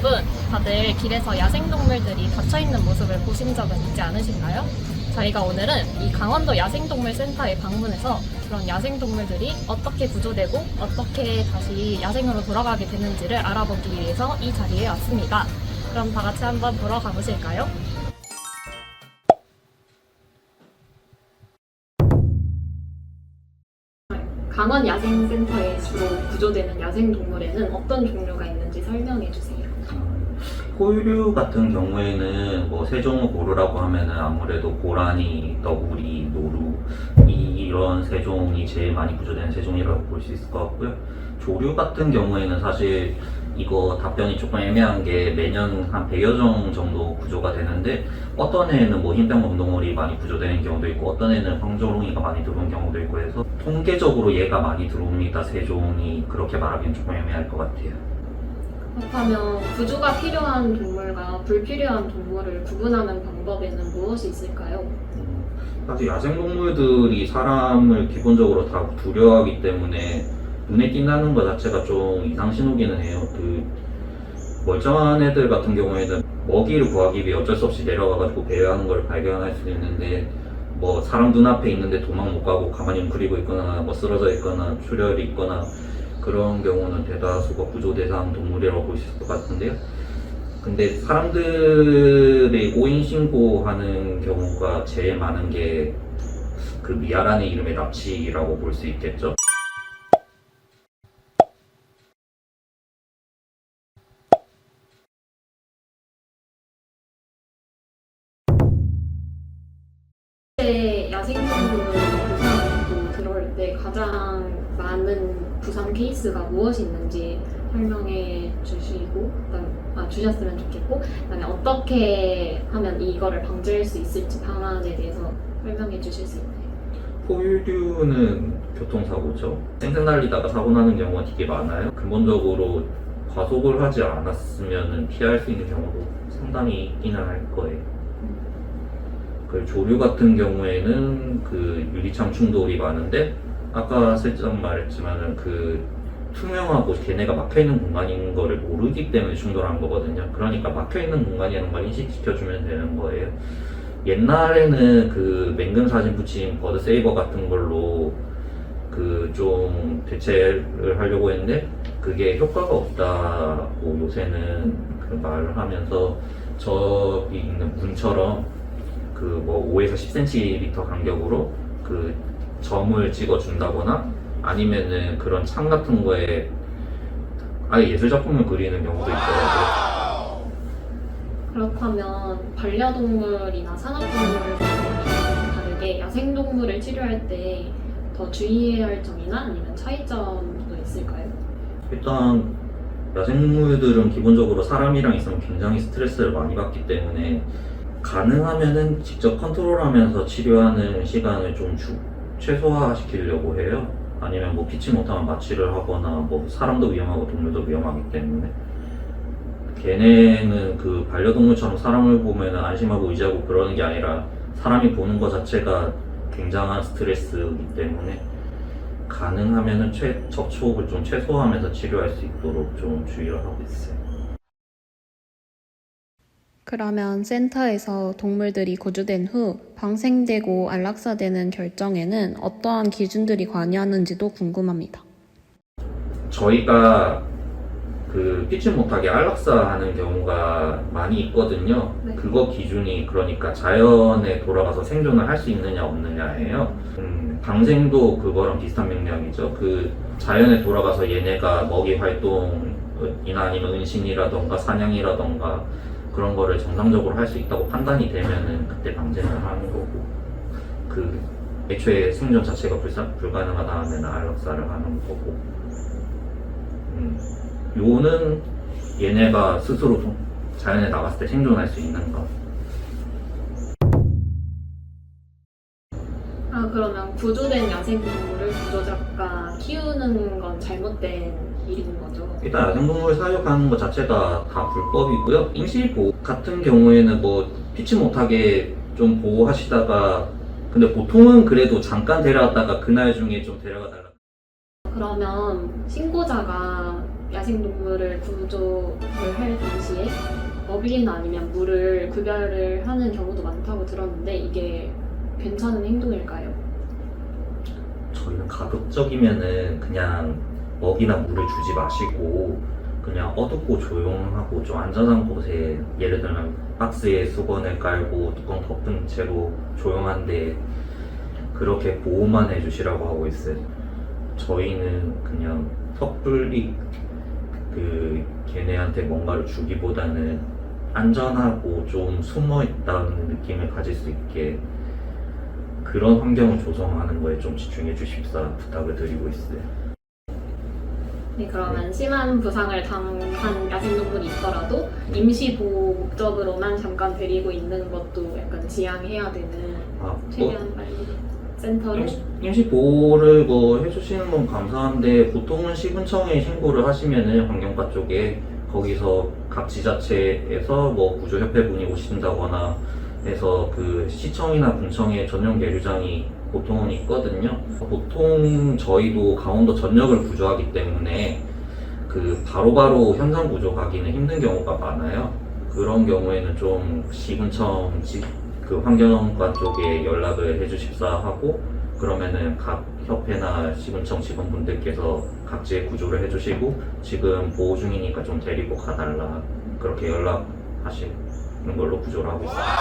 여러분, 다들 길에서 야생동물들이 갇혀있는 모습을 보신 적은 있지 않으신가요? 저희가 오늘은 이 강원도 야생동물센터에 방문해서 그런 야생동물들이 어떻게 구조되고 어떻게 다시 야생으로 돌아가게 되는지를 알아보기 위해서 이 자리에 왔습니다. 그럼 다 같이 한번 보러 가보실까요? 강원 야생센터에 주로 구조되는 야생동물에는 어떤 종류가 있는지 설명해 주세요. 포유류 같은 경우에는 뭐 세종을 고르라고 하면은 아무래도 고라니, 너구리, 노루 이런 세종이 제일 많이 구조되는 세종이라고 볼 수 있을 것 같고요. 조류 같은 경우에는 사실 이거 답변이 조금 애매한 게 매년 한 100여 종 정도 구조가 되는데 어떤 해에는 뭐 흰병검동어리 많이 구조되는 경우도 있고 어떤 해는 황조롱이가 많이 들어온 경우도 있고 해서 통계적으로 얘가 많이 들어옵니다. 세종이 그렇게 말하기는 조금 애매할 것 같아요. 그렇다면 구조가 필요한 동물과 불필요한 동물을 구분하는 방법에는 무엇이 있을까요? 사실 야생동물들이 사람을 기본적으로 다 두려워하기 때문에 눈에 띈다는 것 자체가 좀 이상신호기는 해요. 그 멀쩡한 애들 같은 경우에는 먹이를 구하기 위해 어쩔 수 없이 내려가가지고 배회하는 걸 발견할 수 있는데 뭐 사람 눈앞에 있는데 도망 못 가고 가만히 웅크리고 있거나 뭐 쓰러져 있거나 출혈이 있거나 그런 경우는 대다수가 구조 대상 동물이라고 볼 수 있을 것 같은데요. 근데 사람들의 오인 신고하는 경우가 제일 많은 게 그 미아라는 이름의 납치라고 볼 수 있겠죠. 야생동물 부상도 들어올 때 가장 많은 부상 케이스가 무엇이 있는지 설명해 주시고 주셨으면 좋겠고 그다음에 어떻게 하면 이거를 방지할 수 있을지 방안에 대해서 설명해 주실 수 있나요? 포유류는 교통사고죠. 쌩쌩 달리다가 사고 나는 경우가 되게 많아요. 근본적으로 과속을 하지 않았으면 피할 수 있는 경우도 상당히 있기는 할 거예요. 그 조류 같은 경우에는 그 유리창 충돌이 많은데 아까 슬쩍 말했지만은 그 투명하고 걔네가 막혀있는 공간인 거를 모르기 때문에 충돌한 거거든요. 그러니까 막혀있는 공간이라는 걸 인식시켜주면 되는 거예요. 옛날에는 그 맹금 사진 붙인 버드 세이버 같은 걸로 그 좀 대체를 하려고 했는데 그게 효과가 없다고 요새는 그 말을 하면서 저기 있는 문처럼 그 뭐 5에서 10cm 간격으로 그 점을 찍어 준다거나 아니면은 그런 창 같은 거에 아예 예술 작품을 그리는 경우도 있더라고요. 그렇다면 반려동물이나 산악동물과 다르게 야생동물을 치료할 때 더 주의해야 할 점이나 아니면 차이점도 있을까요? 일단 야생동물들은 기본적으로 사람이랑 있으면 굉장히 스트레스를 많이 받기 때문에 가능하면은 직접 컨트롤하면서 치료하는 시간을 좀 최소화시키려고 해요. 아니면 뭐 피치 못하면 마취를 하거나 뭐 사람도 위험하고 동물도 위험하기 때문에 걔네는 그 반려동물처럼 사람을 보면 안심하고 의지하고 그러는 게 아니라 사람이 보는 것 자체가 굉장한 스트레스이기 때문에 가능하면은 접촉을 좀 최소화하면서 치료할 수 있도록 좀 주의를 하고 있어요. 그러면 센터에서 동물들이 구조된 후 방생되고 안락사되는 결정에는 어떠한 기준들이 관여하는지도 궁금합니다. 저희가 그 피치 못하게 안락사하는 경우가 많이 있거든요. 네. 그거 기준이 그러니까 자연에 돌아가서 생존을 할 수 있느냐 없느냐예요. 방생도 그거랑 비슷한 맥락이죠. 그 자연에 돌아가서 얘네가 먹이 활동이나 아니면 은신이라던가 사냥이라던가 그런 거를 정상적으로 할 수 있다고 판단이 되면은 그때 방생을 하는 거고 그 애초에 생존 자체가 불가능하다 하면 안락사를 하는 거고 요는 얘네가 스스로 자연에 나갔을 때 생존할 수 있는가. 그러면 구조된 야생동물을 구조자가 키우는 건 잘못된 일인 거죠? 일단 야생동물 사육하는 것 자체가 다 불법이고요. 임시보호 같은 경우에는 뭐 피치 못하게 좀 보호하시다가 근데 보통은 그래도 잠깐 데려왔다가 그날 중에 좀 데려가 달라. 그러면 신고자가 야생동물을 구조를 할 당시에 어귀나 아니면 물을 구별을 하는 경우도 많다고 들었는데 이게 괜찮은 행동일까요? 저희는 가급적이면은 그냥 먹이나 물을 주지 마시고 그냥 어둡고 조용하고 좀 안전한 곳에, 예를 들면 박스에 수건을 깔고 뚜껑 덮은 채로 조용한데 그렇게 보호만 해주시라고 하고 있어요. 저희는 그냥 섣불리 걔네한테 뭔가를 주기보다는 안전하고 좀 숨어 있다는 느낌을 가질 수 있게 그런 환경을 조성하는 거에 좀 집중해 주십사 부탁을 드리고 있어요. 네, 그러면 심한 부상을 당한 야생동물이 있더라도 임시 보호 목적으로만 잠깐 데리고 있는 것도 약간 지양해야 되는, 최대한 빨리 센터로. 임시 보호를 해주시는 건 감사한데 보통은 시군청에 신고를 하시면은 환경과 쪽에 거기서 각 지자체에서 구조협회분이 오신다거나 해서 그 시청이나 군청에 전용 계류장이 보통은 있거든요. 보통 저희도 강원도 전역을 구조하기 때문에 바로바로 현장 구조 가기는 힘든 경우가 많아요. 그런 경우에는 좀 시군청 환경과 쪽에 연락을 해주십사 하고, 그러면은 각 협회나 시군청 직원분들께서 각지에 구조를 해주시고 지금 보호 중이니까 좀 데리고 가달라 그렇게 연락하시는 걸로 구조를 하고 있습니다.